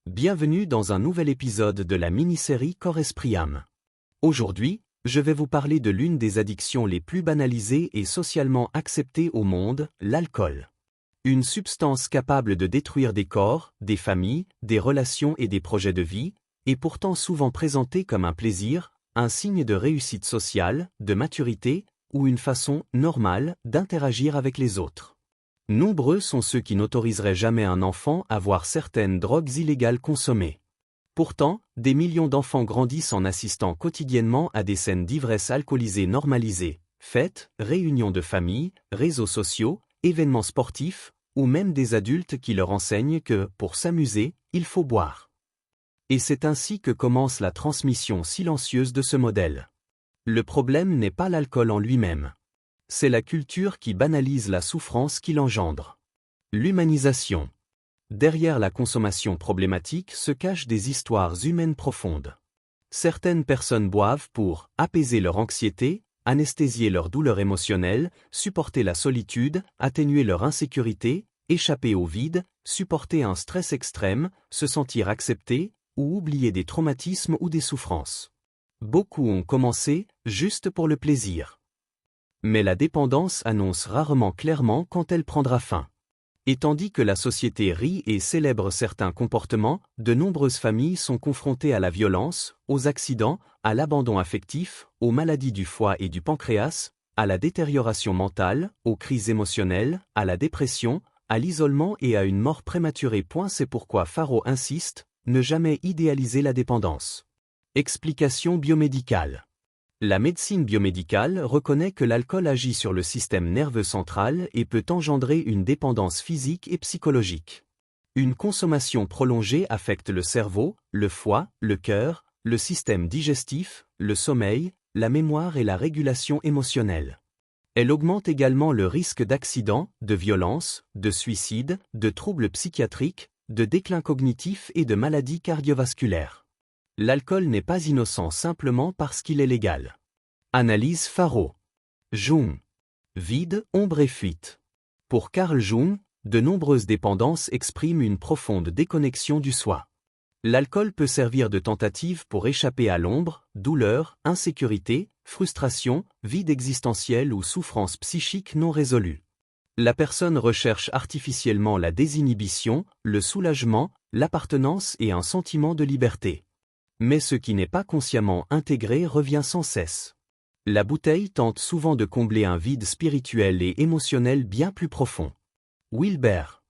Bienvenue dans un nouvel épisode de la mini-série Corps Esprit Âme. Aujourd'hui, je vais vous parler de l'une des addictions les plus banalisées et socialement acceptées au monde, l'alcool. Une substance capable de détruire des corps, des familles, des relations et des projets de vie, et pourtant souvent présentée comme un plaisir, un signe de réussite sociale, de maturité, ou une façon normale d'interagir avec les autres. Nombreux sont ceux qui n'autoriseraient jamais un enfant à voir certaines drogues illégales consommées. Pourtant, des millions d'enfants grandissent en assistant quotidiennement à des scènes d'ivresse alcoolisée normalisées, fêtes, réunions de famille, réseaux sociaux, événements sportifs, ou même des adultes qui leur enseignent que, pour s'amuser, il faut boire. Et c'est ainsi que commence la transmission silencieuse de ce modèle. Le problème n'est pas l'alcool en lui-même. C'est la culture qui banalise la souffrance qu'il engendre. L'humanisation. Derrière la consommation problématique se cachent des histoires humaines profondes. Certaines personnes boivent pour apaiser leur anxiété, anesthésier leur douleur émotionnelle, supporter la solitude, atténuer leur insécurité, échapper au vide, supporter un stress extrême, se sentir accepté, ou oublier des traumatismes ou des souffrances. Beaucoup ont commencé juste pour le plaisir. Mais la dépendance annonce rarement clairement quand elle prendra fin. Et tandis que la société rit et célèbre certains comportements, de nombreuses familles sont confrontées à la violence, aux accidents, à l'abandon affectif, aux maladies du foie et du pancréas, à la détérioration mentale, aux crises émotionnelles, à la dépression, à l'isolement et à une mort prématurée. C'est pourquoi Faro insiste, ne jamais idéaliser la dépendance. Explication biomédicale. La médecine biomédicale reconnaît que l'alcool agit sur le système nerveux central et peut engendrer une dépendance physique et psychologique. Une consommation prolongée affecte le cerveau, le foie, le cœur, le système digestif, le sommeil, la mémoire et la régulation émotionnelle. Elle augmente également le risque d'accidents, de violences, de suicides, de troubles psychiatriques, de déclin cognitif et de maladies cardiovasculaires. L'alcool n'est pas innocent simplement parce qu'il est légal. Analyse Faro. Jung. Vide, ombre et fuite. Pour Carl Jung, de nombreuses dépendances expriment une profonde déconnexion du soi. L'alcool peut servir de tentative pour échapper à l'ombre, douleur, insécurité, frustration, vide existentiel ou souffrance psychique non résolue. La personne recherche artificiellement la désinhibition, le soulagement, l'appartenance et un sentiment de liberté. Mais ce qui n'est pas consciemment intégré revient sans cesse. La bouteille tente souvent de combler un vide spirituel et émotionnel bien plus profond. Wilber.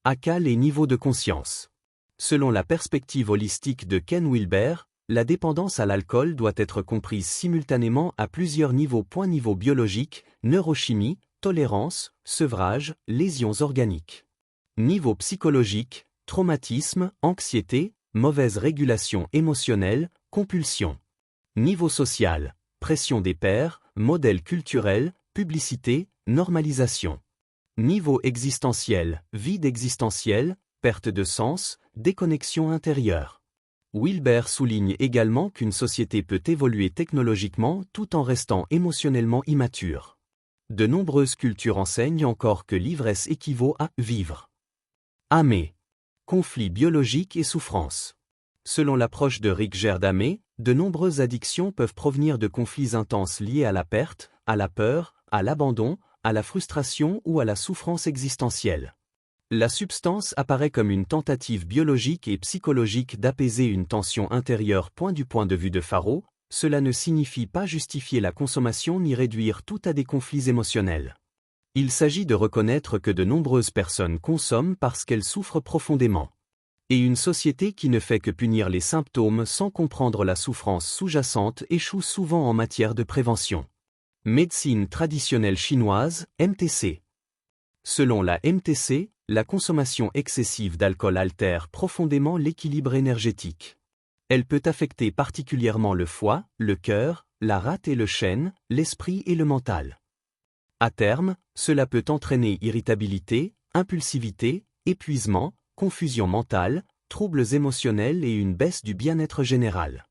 Aka les niveaux de conscience. Selon la perspective holistique de Ken Wilber, la dépendance à l'alcool doit être comprise simultanément à plusieurs niveaux. Niveau biologique, neurochimie, tolérance, sevrage, lésions organiques. Niveau psychologique, traumatisme, anxiété, mauvaise régulation émotionnelle, compulsion. Niveau social, pression des pairs, modèle culturel, publicité, normalisation. Niveau existentiel, vide existentiel, perte de sens, déconnexion intérieure. Wilber souligne également qu'une société peut évoluer technologiquement tout en restant émotionnellement immature. De nombreuses cultures enseignent encore que l'ivresse équivaut à vivre. Amé. Conflits biologiques et souffrances. Selon l'approche de Rick Gerdamé, de nombreuses addictions peuvent provenir de conflits intenses liés à la perte, à la peur, à l'abandon, à la frustration ou à la souffrance existentielle. La substance apparaît comme une tentative biologique et psychologique d'apaiser une tension intérieure. Du point de vue de Faro, cela ne signifie pas justifier la consommation ni réduire tout à des conflits émotionnels. Il s'agit de reconnaître que de nombreuses personnes consomment parce qu'elles souffrent profondément. Et une société qui ne fait que punir les symptômes sans comprendre la souffrance sous-jacente échoue souvent en matière de prévention. Médecine traditionnelle chinoise, MTC. Selon la MTC, la consommation excessive d'alcool altère profondément l'équilibre énergétique. Elle peut affecter particulièrement le foie, le cœur, la rate et le chêne, l'esprit et le mental. À terme, cela peut entraîner irritabilité, impulsivité, épuisement, confusion mentale, troubles émotionnels et une baisse du bien-être général.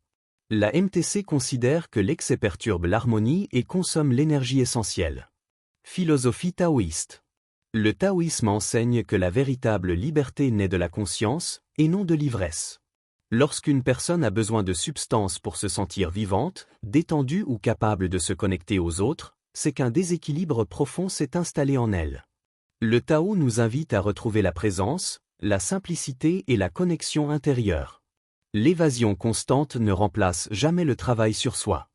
La MTC considère que l'excès perturbe l'harmonie et consomme l'énergie essentielle. Philosophie taoïste. Le taoïsme enseigne que la véritable liberté naît de la conscience, et non de l'ivresse. Lorsqu'une personne a besoin de substance pour se sentir vivante, détendue ou capable de se connecter aux autres, c'est qu'un déséquilibre profond s'est installé en elle. Le Tao nous invite à retrouver la présence, la simplicité et la connexion intérieure. L'évasion constante ne remplace jamais le travail sur soi.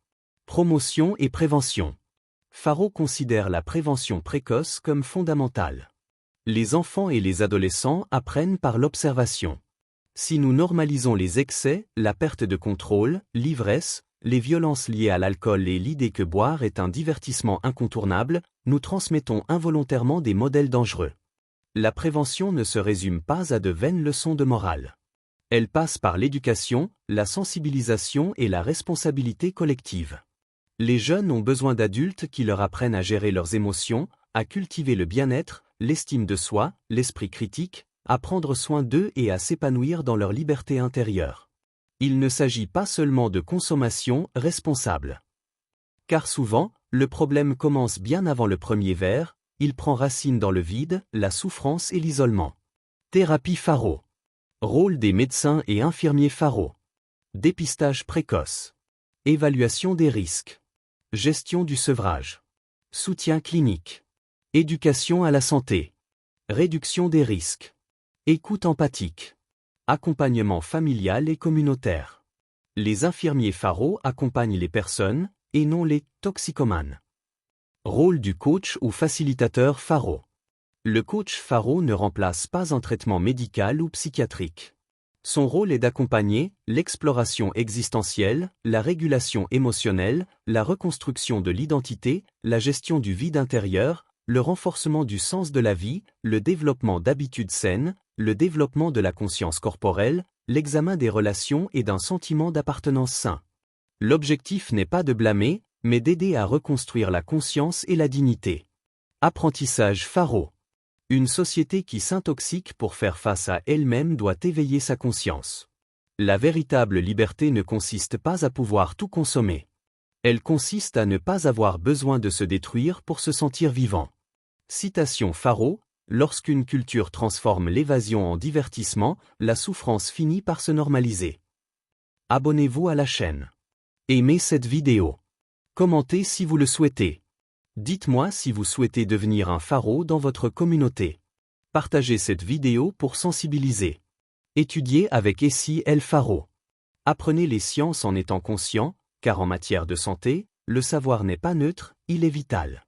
Promotion et prévention. Faro considère la prévention précoce comme fondamentale. Les enfants et les adolescents apprennent par l'observation. Si nous normalisons les excès, la perte de contrôle, l'ivresse, les violences liées à l'alcool et l'idée que boire est un divertissement incontournable, nous transmettons involontairement des modèles dangereux. La prévention ne se résume pas à de vaines leçons de morale. Elle passe par l'éducation, la sensibilisation et la responsabilité collective. Les jeunes ont besoin d'adultes qui leur apprennent à gérer leurs émotions, à cultiver le bien-être, l'estime de soi, l'esprit critique, à prendre soin d'eux et à s'épanouir dans leur liberté intérieure. Il ne s'agit pas seulement de consommation responsable. Car souvent, le problème commence bien avant le premier verre, il prend racine dans le vide, la souffrance et l'isolement. Thérapie Faro. Rôle des médecins et infirmiers Faro. Dépistage précoce. Évaluation des risques. Gestion du sevrage. Soutien clinique. Éducation à la santé. Réduction des risques. Écoute empathique. Accompagnement familial et communautaire. Les infirmiers Faro accompagnent les personnes, et non les toxicomanes. Rôle du coach ou facilitateur Faro. Le coach Faro ne remplace pas un traitement médical ou psychiatrique. Son rôle est d'accompagner l'exploration existentielle, la régulation émotionnelle, la reconstruction de l'identité, la gestion du vide intérieur, le renforcement du sens de la vie, le développement d'habitudes saines, le développement de la conscience corporelle, l'examen des relations et d'un sentiment d'appartenance sain. L'objectif n'est pas de blâmer, mais d'aider à reconstruire la conscience et la dignité. Apprentissage Faro. Une société qui s'intoxique pour faire face à elle-même doit éveiller sa conscience. La véritable liberté ne consiste pas à pouvoir tout consommer. Elle consiste à ne pas avoir besoin de se détruire pour se sentir vivant. Citation Faro, lorsqu'une culture transforme l'évasion en divertissement, la souffrance finit par se normaliser. Abonnez-vous à la chaîne. Aimez cette vidéo. Commentez si vous le souhaitez. Dites-moi si vous souhaitez devenir un Faro dans votre communauté. Partagez cette vidéo pour sensibiliser. Étudiez avec Essie El Faro. Apprenez les sciences en étant conscient, car en matière de santé, le savoir n'est pas neutre, il est vital.